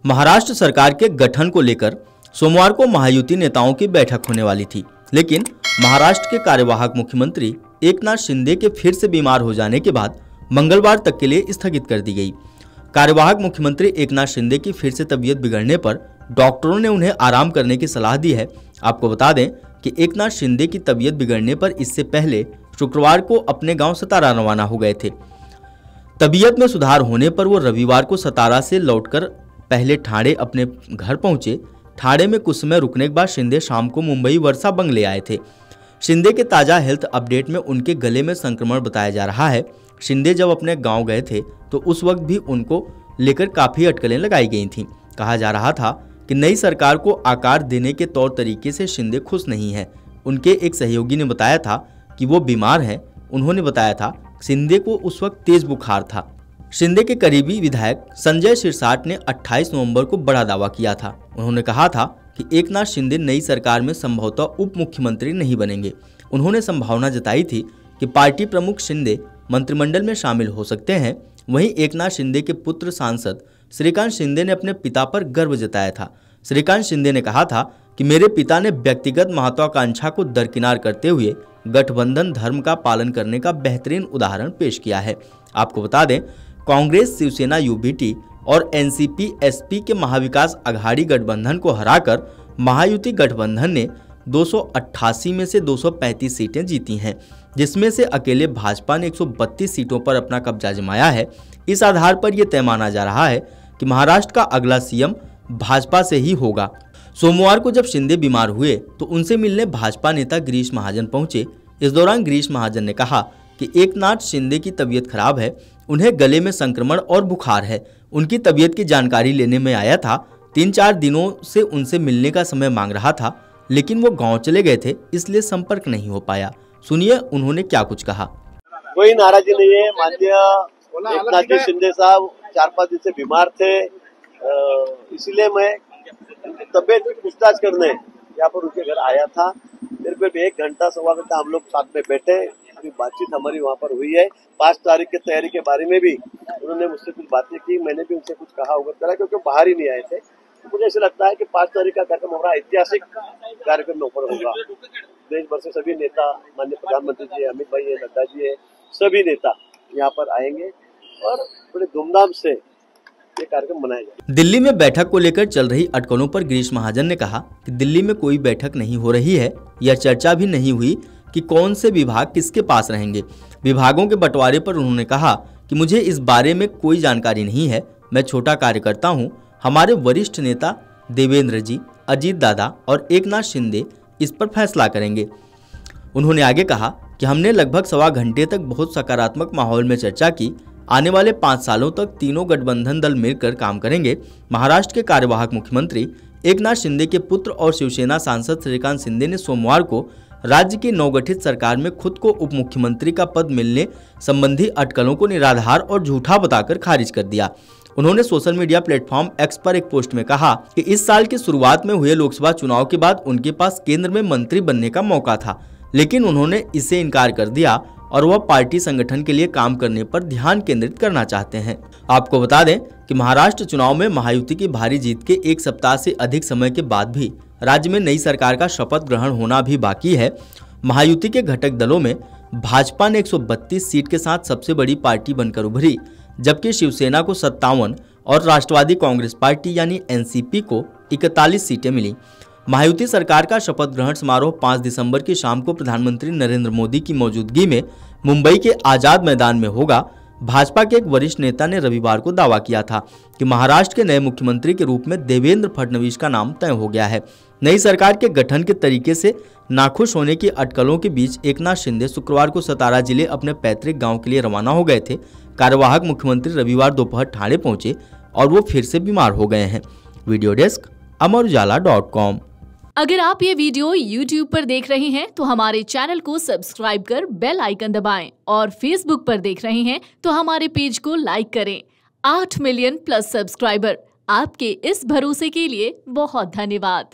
महाराष्ट्र सरकार के गठन को लेकर सोमवार को महायुति नेताओं की बैठक होने वाली थी, लेकिन महाराष्ट्र के कार्यवाहक मुख्यमंत्री एकनाथ शिंदे के फिर से बीमार हो जाने के बाद मंगलवार तक के लिए स्थगित कर दी गई। कार्यवाहक मुख्यमंत्री एकनाथ शिंदे की फिर से तबीयत बिगड़ने पर डॉक्टरों ने उन्हें आराम करने की सलाह दी है। आपको बता दें कि एकनाथ शिंदे की तबीयत बिगड़ने पर इससे पहले शुक्रवार को अपने गांव सतारा रवाना हो गए थे। तबीयत में सुधार होने पर वो रविवार को सतारा से लौटकर पहले ठाणे अपने घर पहुंचे। ठाणे में कुछ समय रुकने के बाद शिंदे शाम को मुंबई वर्षा बंगले आए थे। शिंदे के ताजा हेल्थ अपडेट में उनके गले में संक्रमण बताया जा रहा है। शिंदे जब अपने गांव गए थे तो उस वक्त भी उनको लेकर काफी अटकलें लगाई गई थीं। कहा जा रहा था कि नई सरकार को आकार देने के तौर तरीके से शिंदे खुश नहीं है। उनके एक सहयोगी ने बताया था कि वो बीमार हैं। उन्होंने बताया था शिंदे को उस वक्त तेज बुखार था। शिंदे के करीबी विधायक संजय शिरसाट ने 28 नवंबर को बड़ा दावा किया था। उन्होंने कहा था कि एकनाथ शिंदे नई सरकार में संभवतः उप मुख्यमंत्री नहीं बनेंगे। उन्होंने संभावना जताई थी कि पार्टी प्रमुख शिंदे मंत्रिमंडल में शामिल हो सकते हैं। वहीं एकनाथ शिंदे के पुत्र सांसद श्रीकांत शिंदे ने अपने पिता पर गर्व जताया था। श्रीकांत शिंदे ने कहा था कि मेरे पिता ने व्यक्तिगत महत्वाकांक्षा को दरकिनार करते हुए गठबंधन धर्म का पालन करने का बेहतरीन उदाहरण पेश किया है। आपको बता दें, कांग्रेस, शिवसेना, यूबीटी और एनसीपी एसपी के महाविकास अघाड़ी गठबंधन को हराकर महायुति गठबंधन ने 288 में से 235 सीटें जीती हैं, जिसमें से अकेले भाजपा ने 132 सीटों पर अपना कब्जा जमाया है। इस आधार पर यह तय माना जा रहा है कि महाराष्ट्र का अगला सीएम भाजपा से ही होगा। सोमवार को जब शिंदे बीमार हुए तो उनसे मिलने भाजपा नेता गिरीश महाजन पहुंचे। इस दौरान गिरीश महाजन ने कहा कि एकनाथ शिंदे की तबीयत खराब है, उन्हें गले में संक्रमण और बुखार है। उनकी तबीयत की जानकारी लेने में आया था। 3-4 दिनों से उनसे मिलने का समय मांग रहा था, लेकिन वो गांव चले गए थे, इसलिए संपर्क नहीं हो पाया। सुनिए उन्होंने क्या कुछ कहा। कोई नाराजी नहीं है। माननीय एकनाथ जी शिंदे साहब 4-5 दिन से बीमार थे, इसलिए मैं तबीयत की पूछताछ करने यहाँ पर उनके घर आया था। फिर 1 घंटा 1.25 घंटा हम लोग साथ में बैठे, बातचीत हमारी वहाँ पर हुई है। 5 तारीख की तैयारी के बारे में भी उन्होंने मुझसे कुछ बातें की, मैंने भी उनसे कुछ कहा होगा करा, क्योंकि बाहर ही नहीं आए थे। तो मुझे ऐसा लगता है कि 5 तारीख का कार्यक्रम हमारा ऐतिहासिक कार्यक्रम में ऊपर होगा। देश भर से सभी नेता, माननीय प्रधानमंत्री जी, अमित भाई है, नड्डा जी है, सभी नेता यहाँ पर आएंगे और बड़े धूमधाम से ये कार्यक्रम मनाया जाएगा। दिल्ली में बैठक को लेकर चल रही अटकलों पर गिरीश महाजन ने कहा कि दिल्ली में कोई बैठक नहीं हो रही है। यह चर्चा भी नहीं हुई कि कौन से विभाग किसके पास रहेंगे। विभागों के बंटवारे पर उन्होंने कहा कि मुझे इस बारे में कोई जानकारी नहीं है, मैं छोटा कार्यकर्ता हूं। हमारे वरिष्ठ नेता देवेंद्र जी, अजीत दादा और एकनाथ शिंदे इस पर फैसला करेंगे। उन्होंने आगे कहा कि हमने लगभग 1.25 घंटे तक बहुत सकारात्मक माहौल में चर्चा की। आने वाले 5 सालों तक तीनों गठबंधन दल मिलकर काम करेंगे। महाराष्ट्र के कार्यवाहक मुख्यमंत्री एकनाथ शिंदे के पुत्र और शिवसेना सांसद श्रीकांत शिंदे ने सोमवार को राज्य की नवगठित सरकार में खुद को उप मुख्यमंत्री का पद मिलने संबंधी अटकलों को निराधार और झूठा बताकर खारिज कर दिया। उन्होंने सोशल मीडिया प्लेटफॉर्म एक्स पर एक पोस्ट में कहा कि इस साल की शुरुआत में हुए लोकसभा चुनाव के बाद उनके पास केंद्र में मंत्री बनने का मौका था, लेकिन उन्होंने इससे इनकार कर दिया और वह पार्टी संगठन के लिए काम करने पर ध्यान केंद्रित करना चाहते हैं। आपको बता दें कि महाराष्ट्र चुनाव में महायुति की भारी जीत के 1 सप्ताह से अधिक समय के बाद भी राज्य में नई सरकार का शपथ ग्रहण होना भी बाकी है। महायुति के घटक दलों में भाजपा ने 132 सीट के साथ सबसे बड़ी पार्टी बनकर उभरी, जबकि शिवसेना को 57 और राष्ट्रवादी कांग्रेस पार्टी यानी एनसीपी को 41 सीटें मिली। महायुति सरकार का शपथ ग्रहण समारोह 5 दिसंबर की शाम को प्रधानमंत्री नरेंद्र मोदी की मौजूदगी में मुंबई के आजाद मैदान में होगा। भाजपा के एक वरिष्ठ नेता ने रविवार को दावा किया था कि महाराष्ट्र के नए मुख्यमंत्री के रूप में देवेंद्र फडणवीस का नाम तय हो गया है। नई सरकार के गठन के तरीके से नाखुश होने की अटकलों के बीच एकनाथ शिंदे शुक्रवार को सतारा जिले अपने पैतृक गांव के लिए रवाना हो गए थे। कार्यवाहक मुख्यमंत्री रविवार दोपहर ठाणे पहुंचे और वो फिर से बीमार हो गए हैं। Video desk amarujala.com। अगर आप ये वीडियो YouTube पर देख रहे हैं तो हमारे चैनल को सब्सक्राइब कर बेल आइकन दबाएं और Facebook पर देख रहे हैं तो हमारे पेज को लाइक करें। 8 मिलियन प्लस सब्सक्राइबर, आपके इस भरोसे के लिए बहुत धन्यवाद।